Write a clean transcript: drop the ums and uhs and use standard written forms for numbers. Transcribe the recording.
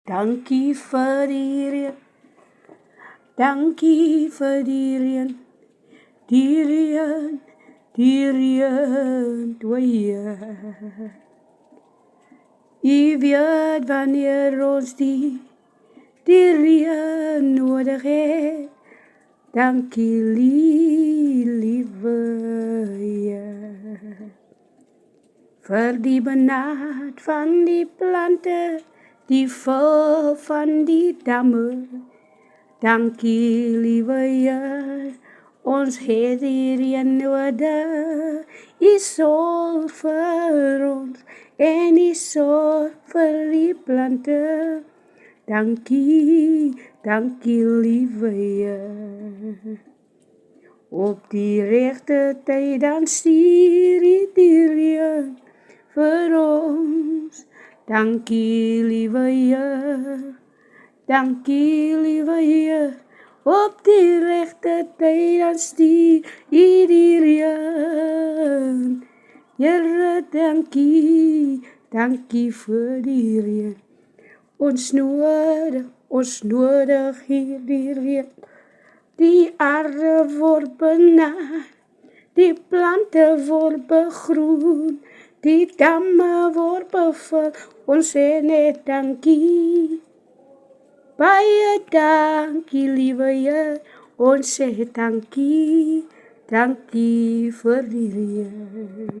Dankie vir die reën, dankie vir die reën, die reën, o Heer. U weet wanneer ons die reën nodig het, dankie liewe Heer. Vir die benad van die plante, die vul van die damme, dankie liewe Heer, ons het die reën nodig. U sorg vir ons en u sorg vir die plante, dankie, dankie liewe Heer. Op die regte tyd dan stuur u die reën vir ons, dankie liewe Heer, dankie liewe Heer. Op die regte tyd dan stuur u die reën. Here, dankie, dankie vir die reën. Ons nodig hierdie reën. Die aarde word benat, die plante word begroen, die damme word bevul, ons sê net dankie. Baie dankie liewe Heer, ons sê dankie, dankie vir die reën.